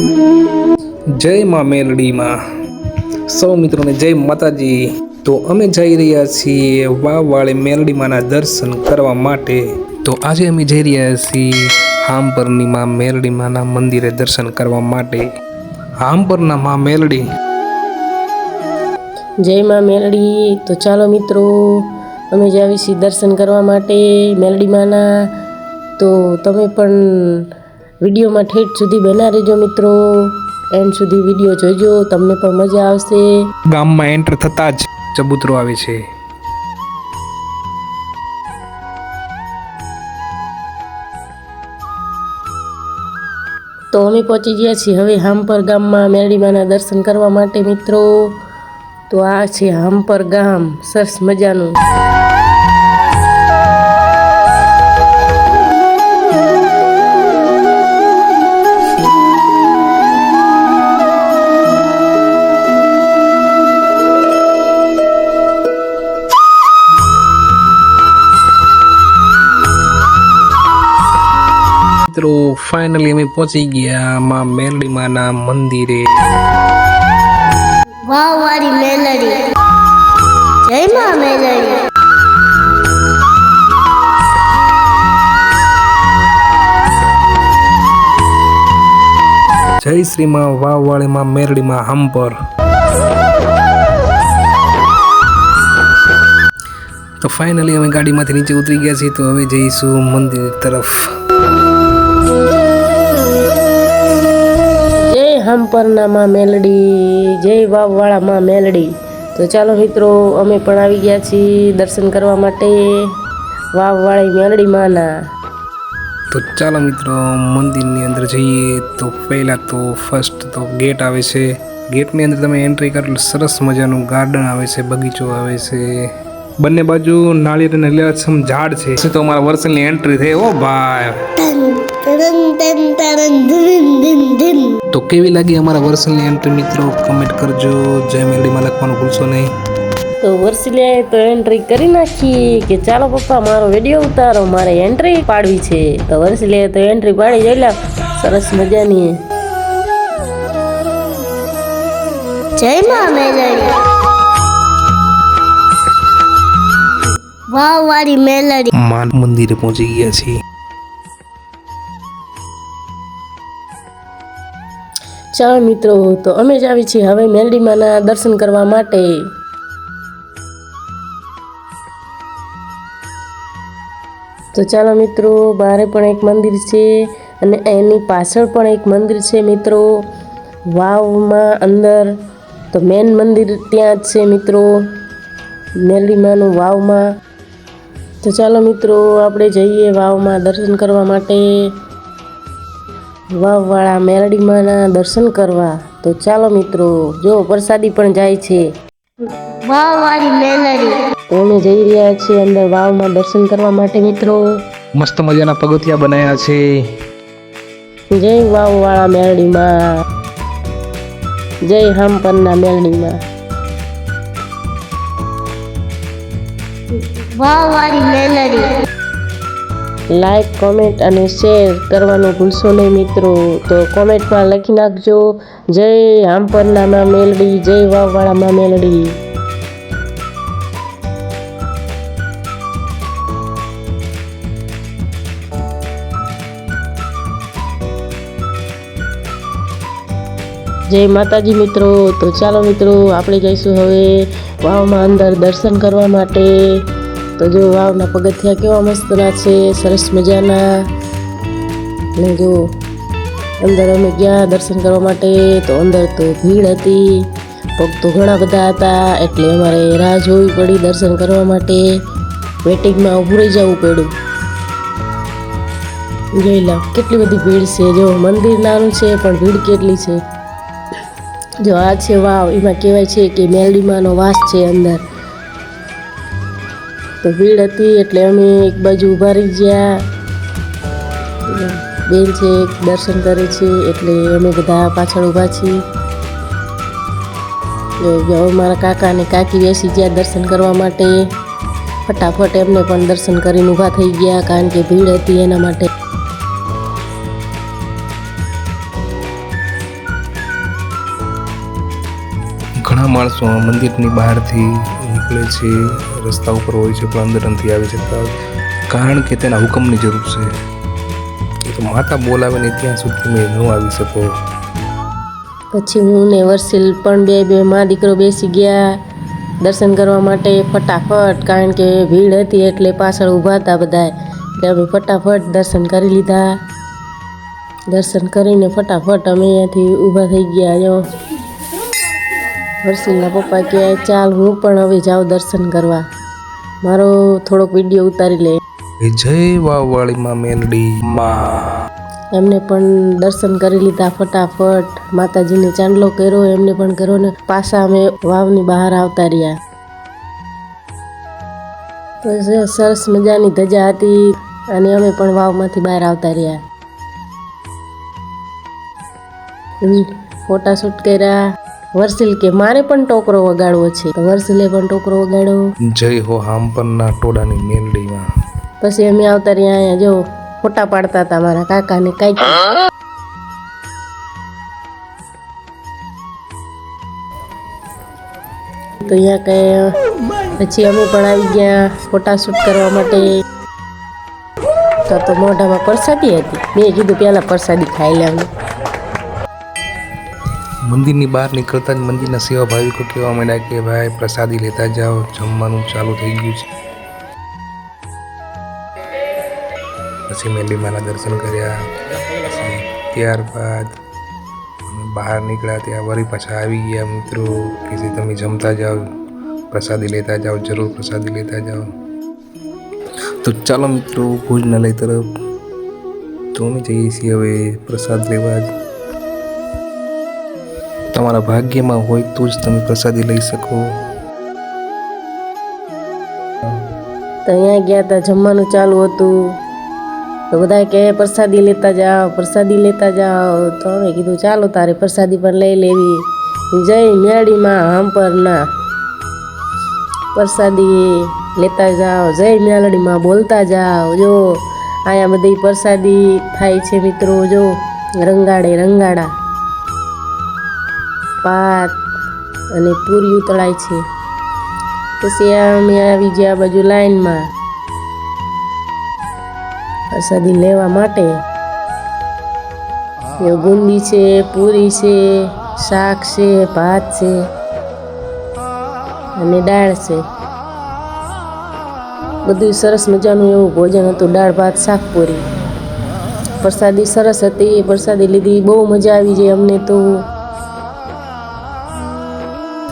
જય માં મેલડીમાં સૌ મિત્રોને જય માતાજી। તો અમે જઈ રહ્યા છીએ વાવવાળી મેલડીમાંના દર્શન કરવા માટે। તો આજે અમે જઈ રહ્યા છીએ હામપરની માં મેલડીમાંના મંદિરે દર્શન કરવા માટે। હામપરના માં મેલડી જય માં મેલડી। તો ચાલો મિત્રો અમે જાવી છીએ દર્શન કરવા માટે મેલડીમાંના। તો તમે પણ વિડીયોમાં ઠેઠ સુધી બના રહેજો મિત્રો, એન્ડ સુધી વિડીયો જોજો, તમને પણ મજા આવશે। ગામમાં એન્ટર થતાં જ ચબૂતરો આવે છે। તો અમે પહોંચી ગયા છીએ હવે હામપર ગામમાં મેલડીમાંના દર્શન કરવા માટે મિત્રો। તો આ છે હામપર ગામ, સરસ મજાનું। મિત્રો ફાઇનલી અમે પહોંચી ગયા માં મેલડીમાંના મંદિરે। વાવવાળી મેલડી, જય માં મેલડી। જય શ્રી માં વાવવાળી માં મેલડીમાં હામપર। તો ફાઇનલી અમે ગાડીમાંથી નીચે ઉતરી ગયા છીએ। તો હવે જઈશું મંદિર તરફ। જય હામપરના માં મેલડી, જય વાવવાળા માં મેલડી। તો ચાલો મિત્રો અમે પણ આવી ગયા છીએ દર્શન કરવા માટે વાવવાળી મેલડીમાંના। તો ચાલો મિત્રો મંદિરની અંદર જઈએ। તો પહેલાં તો ફર્સ્ટ તો ગેટ આવે છે। ગેટની અંદર તમે એન્ટ્રી કરો એટલે સરસ મજાનું ગાર્ડન આવે છે, બગીચો આવે છે, બંને બાજુ નાળિયેર અને લીલાછમ ઝાડ છે। તો અમારા વર્ષની એન્ટ્રી થઈ। ઓ ભાઈ તો કેવી લાગી અમારા વર્ષની એન્ટ્રી મિત્રો કમેન્ટ કરજો। જય મેલડીમાં લખવાનું ભૂલશો નહીં। તો વર્ષીલે તો એન્ટ્રી કરી નાખી કે ચાલો પપ્પા મારો વિડીયો ઉતારો, મારે એન્ટ્રી પાડવી છે। તો વર્ષીલે તો એન્ટ્રી પાડી જઈલા સરસ મજાની। જય માં મેલડી, વાવવાળી મેલડી। માન મંદિરે પહોંચી ગયા છીએ। ચાલો મિત્રો તો અમે જ આવી છીએ હવે મેલડીમાંના દર્શન કરવા માટે। તો ચાલો મિત્રો બહાર પણ એક મંદિર છે અને એની પાછળ પણ એક મંદિર છે મિત્રો વાવમાં અંદર। તો મેન મંદિર ત્યાં જ છે મિત્રો મેલડીમાંનું વાવમાં। તો ચાલો મિત્રો આપણે જઈએ વાવમાં દર્શન કરવા માટે, વાવવાળા મેલડીમાંના દર્શન કરવા। તો ચાલો મિત્રો જો પ્રસાદી પણ જાય છે। વાવવાળી મેલડી, તો અમે જઈ રહ્યા છીએ અંદર વાવમાં દર્શન કરવા માટે મિત્રો। મસ્ત મજાના પગથિયા બનાવ્યા છે। જય વાવવાળા મેલડીમાં, જય હામપરના મેલડીમાં। વાવવાળી મેલડી। લાઈક, કોમેન્ટ અને શેર કરવાનું ભૂલશો નહીં મિત્રો। તો કોમેન્ટમાં લખી નાખજો જય હામપરના માં મેલડી, જય વાવવાળા માં મેલડી। જય માતાજી મિત્રો। તો ચાલો મિત્રો આપણે જઈશું હવે વાવમાં અંદર દર્શન કરવા માટે। તો જો વાવના પગથિયા કેવા મસ્તના છે, સરસ મજાના। અને જો અંદર અમે ગયા દર્શન કરવા માટે। તો અંદર તો ભીડ હતી, પગ તો ઘણા બધા હતા, એટલે અમારે રાહ જોવી પડી દર્શન કરવા માટે। વેટિંગમાં ઊભું રહી જવું પડ્યું। જોઈ લો કેટલી બધી ભીડ છે। જો મંદિર નાનું છે પણ ભીડ કેટલી છે। જો આ છે વાવ, એમાં કહેવાય છે કે મેલડીમાંનો વાસ છે અંદર। તો ભીડ હતી એટલે અમે એક બાજુ ઊભા રહી ગયા। બેન છે દર્શન કરે છે એટલે અમે બધા પાછળ ઊભા છીએ। જો મારા કાકા અને કાકી બેસી ગયા દર્શન કરવા માટે। ફટાફટ એમને પણ દર્શન કરીને ઊભા થઈ ગયા કારણ કે ભીડ હતી એના માટે। ઘણા માણસો મંદિરની બહારથી નીકળે છે, રસ્તા ઉપર હોય છે પણ અંદર નથી આવી શકતા, કારણ કે તેના હુકમની જરૂર છે. એ તો માતા બોલાવે ને ત્યાં સુધી તમે ન આવી શકો. પછી હું ને વર્ષિલ પણ બે મા દીકરો બેસી ગયા દર્શન કરવા માટે ફટાફટ, કારણ કે ભીડ હતી એટલે પાછળ ઊભા હતા બધા, એટલે અમે ફટાફટ દર્શન કરી લીધા. દર્શન કરીને ફટાફટ અમે અહીંયાથી ઊભા થઈ ગયા. જો વર્ષિલના પપ્પા કહે ચાલ હું પણ હવે જાઉં દર્શન કરવા, મારો થોડોક વિડીયો ઉતારી લે. જય વાવવાળી માં મેલડી માં. એમને પણ દર્શન કરી લીધા ફટાફટ, માતાજીને ચાંદલો કર્યો, એમને પણ કર્યો ને પાછા અમે વાવની બહાર આવતા રહ્યા. તો સરસ મજાની ધજા હતી અને અમે પણ વાવમાંથી બહાર આવતા રહ્યા. ફોટા શૂટ કર્યા. વર્ષિલ કે મારે પણ ટોકરો વગાડવો છે, તો વર્ષિલે પણ ટોકરો વગાડ્યો. જય હો હામપરના ટોળાની મેલડીમાં. પછી અમે આવતા રહ્યા. અહીંયા જો ફોટા પાડતા હતા મારા કાકાને કાકી. તો અહીંયા કઈ પછી અમે પણ આવી ગયા ફોટા શૂટ કરવા માટે. તો મોઢામાં પ્રસાદી હતી, મેં કીધું પહેલા પ્રસાદી ખાઈ લેવાનું. મંદિરની બહાર નીકળતા જ મંદિરના સેવા ભાવિકો કહેવા માંડ્યા કે ભાઈ પ્રસાદી લેતા જાઓ, જમવાનું ચાલુ થઈ ગયું છે. પછી મેલડીમાના દર્શન કર્યા. પછી ત્યારબાદ અમે બહાર નીકળ્યા, ત્યાં વળી પાછા આવી ગયા મિત્રો કે જે તમે જમતા જાઓ, પ્રસાદી લેતા જાઓ, જરૂર પ્રસાદી લેતા જાઓ. તો ચાલો મિત્રો ભોજનાલય તરફ. તો અમે જઈએ છીએ હવે પ્રસાદ લેવા. તમારા ભાગ્યમાં હોય તો જ તમે પ્રસાદી લઈ શકો. તો અહીંયા ગયા હતા, જમવાનું ચાલુ હતું, તો બધા કહે પ્રસાદી લેતા જાઓ, પ્રસાદી લેતા જાઓ. તો અમે કીધું ચાલો તારે પ્રસાદી પણ લઈ લેવી. જય મેલડીમાં હાંપરના પ્રસાદી લેતા જાઓ, જય મેલડીમાં બોલતા જાઓ. જો અહીંયા બધી પ્રસાદી થાય છે મિત્રો, જો રંગાડે રંગાડા ભાત અને પૂરી તળાય છે. પછી અમે આવી ગયા બાજુ લાઈનમાં પ્રસાદી લેવા માટે. બુંદી છે, પૂરી છે, શાક છે, ભાત છે અને દાળ છે. બધું સરસ મજાનું એવું ભોજન હતું, દાળ ભાત શાક પૂરી. પ્રસાદી સરસ હતી, પ્રસાદી લીધી, બહુ મજા આવી જાય અમને. તો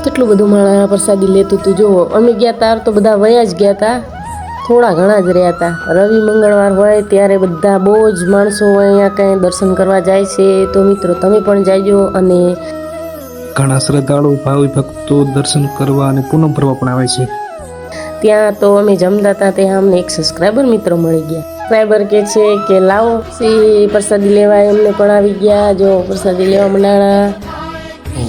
કેટલું બધું માણસ પ્રસાદી લેતું હતું. જુઓ અમે ગયા તાર તો બધા વયા જ ગયા હતા, થોડા ઘણા જ રહ્યા હતા. રવિ મંગળવાર હોય ત્યારે બધા બહુ જ માણસો અહીંયા કંઈ દર્શન કરવા જાય છે. તો મિત્રો તમે પણ જાયજો. અને ઘણા શ્રદ્ધાળુ ભાવિ ભક્તો દર્શન કરવા અને પૂનમ ભરવા પણ આવે છે. ત્યાં તો અમે જમતા હતા, ત્યાં અમને એક સબસ્ક્રાઈબર મિત્રો મળી ગયા. સબસ્ક્રાઈબર કે છે કે લાવો સી પ્રસાદી લેવા. એમને પણ આવી ગયા, જો પ્રસાદી લેવા મંડાણા.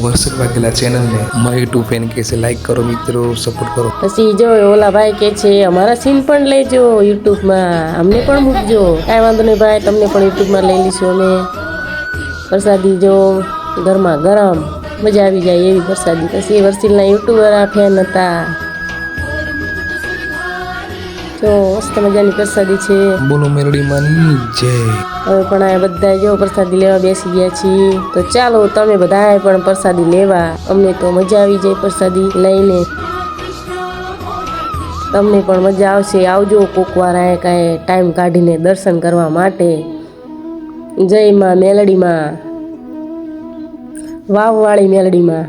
વર્ષક વાઘેલા ચેનલને મારી યુટ્યુબ ફેન કે છે લાઈક કરો મિત્રો, સપોર્ટ કરો. પછી જો ઓલા ભાઈ કે છે અમારા સીન પણ લેજો યુટ્યુબમાં, અમને પણ મૂકજો. કાંઈ વાંધો નહીં ભાઈ, તમને પણ યુટ્યુબમાં લઈ લઈશું અમે. પ્રસાદી જો ગરમા ગરમ, મજા આવી જાય એવી પ્રસાદી. પછી વર્ષિલના યુટ્યુબર આ ફેન હતા. જો મસ્ત મજાની પ્રસાદી છે. બોલો મેલડીમાંની જય. હવે પણ આ બધા જો પ્રસાદી લેવા બેસી ગયા છીએ. તો ચાલો તમે બધા પણ પ્રસાદી લેવા, અમને તો મજા આવી જાય પ્રસાદી લઈને. તમને પણ મજા આવશે, આવજો કોક વાર આ કાંઈ ટાઈમ કાઢીને દર્શન કરવા માટે. જય માં મેલડીમાં, વાવવાળી મેલડીમાં.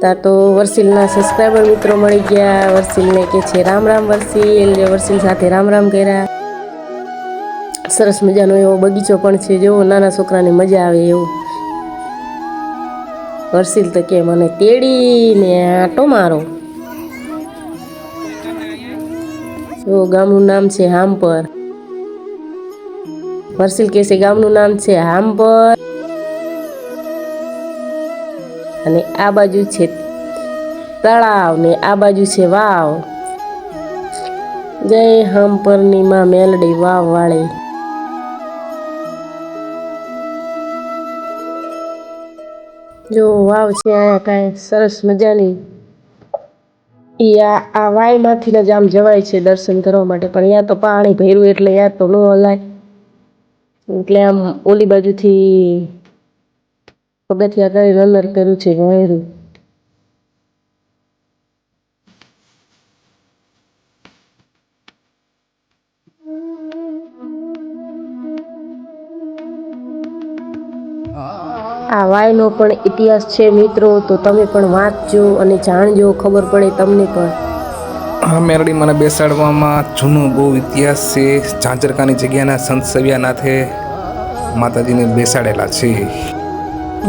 તા તો વર્ષિલના સબસ્ક્રાઈબર મિત્રો મળી ગયા. વર્ષિલને કે છે રામ રામ વર્ષિલ. વર્ષિલ સાથે રામ રામ કર્યા. સરસ મજાનો એવો બગીચો પણ છે, જો નાના છોકરાને મજા આવે એવું. વર્ષિલ તો કે મને તેડીને આટો મારો. જો ગામનું નામ છે હાંપર. વર્ષિલ કે છે ગામનું નામ છે હાંપર અને આ બાજુ છે તળાવ ને આ બાજુ છે વાવ. જય હાંપરની માં મેલડી વાવ વાળી. જો વાવ છે અહીંયા કાંઈ સરસ મજાની આ વાયમાંથી જ આમ જવાય છે દર્શન કરવા માટે, પણ અહીંયા તો પાણી ભર્યું એટલે યા તો ન હલાય, એટલે આમ ઓલી બાજુથી પગથિયા કરીને અંદર કર્યું છે વાયરું. આ વાયનો પણ ઇતિહાસ છે મિત્રો, તો તમે પણ વાંચજો અને જાણજો, ખબર પડે તમને પણ. આ મેરડીમાં બેસાડવામાં જૂનો બહુ ઇતિહાસ છે. ઝાંઝરકાની જગ્યાના સંત સવ્યાનાથે માતાજીને બેસાડેલા છે.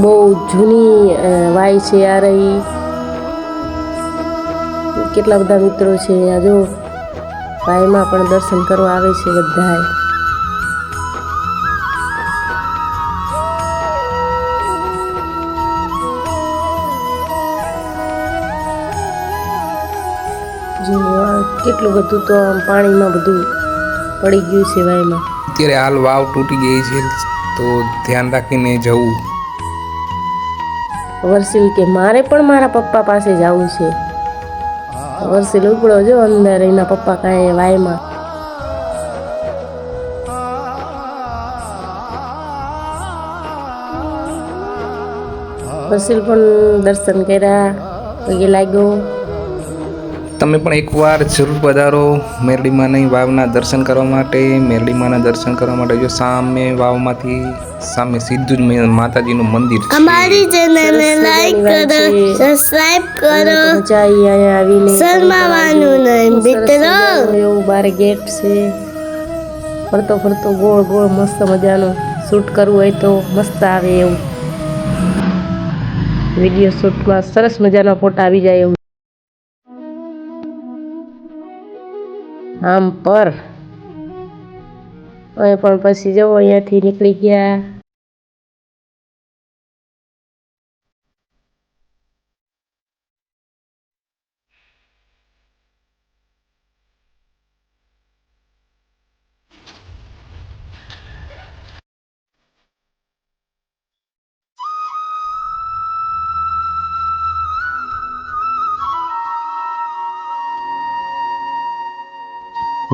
બહુ જૂની વાય છે આ રહી. કેટલા બધા મિત્રો છે આ જો વાયમાં પણ દર્શન કરવા આવે છે બધાય. જો કેટલું બધું તો આમ પાણીમાં બધું પડી ગયું છે વાયમાં. અત્યારે હાલ વાવ તૂટી ગઈ છે, તો ધ્યાન રાખીને જવું. વર્ષિલ કે મારે પણ મારા પપ્પા પાસે જવું છે. વર્ષિલ ઉપડો જો અંદર એના પપ્પા કાંઈ વાયમાં. વર્ષિલ પણ દર્શન કર્યા, પગે લાગ્યો. તમે પણ એકવાર જરૂર પધારો મેરડીમાંની વાવના દર્શન કરવા માટે. મેરડીમાંના દર્શન કરવા માટે જો સામે વાવમાંથી સામે સીધું જ માતાજીનું મંદિર છે. અમારી ચેનલને લાઈક કરો, સબસ્ક્રાઇબ કરો, મજા આવી અહીંયા આવીને. શરમાવાનું નહીં મિત્રો. એવું બારે ગેટ છે, ફરતો ફરતો ગોળ ગોળ મસ્ત મજાનું શૂટ કરવું હોય તો મસ્ત આવે એવું. વિડીયો શૂટમાં સરસ મજાના ફોટા આવી જાય એવું. આમ પર હવે પણ પછી જવો અહીંયાથી નીકળી ગયા.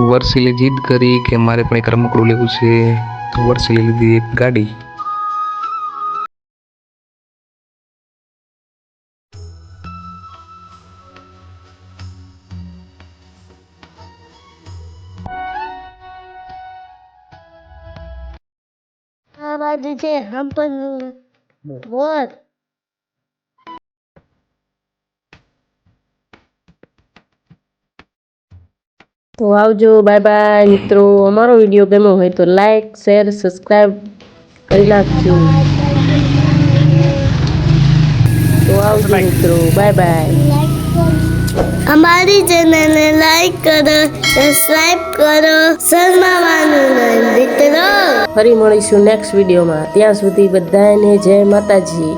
વર્ષીલે જીદ કરી કે મારે પણ એક રમકડું લેવું છે, તો વર્ષીલે લીધી એક ગાડી. આ બાજુ છે હંપન મોર. તો આવજો, બાય બાય મિત્રો. અમારો વિડીયો ગમ્યો હોય તો લાઈક શેર સબસ્ક્રાઈબ કરી નાખજો. તો આવજો મિત્રો, બાય બાય. અમારી ચેનલને લાઈક કરો, સબસ્ક્રાઇબ કરો, શરમાવાનું નહીં મિત્રો. ફરી મળીશું નેક્સ્ટ વિડીયોમાં. ત્યાં સુધી બધાને જય માતાજી.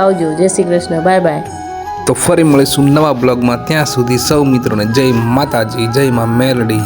આવજો, જય શ્રી કૃષ્ણ, બાય બાય. તો ફરી મળીશું નવા બ્લોગમાં. ત્યાં સુધી સૌ મિત્રોને જય માતાજી, જય માં મેલડી.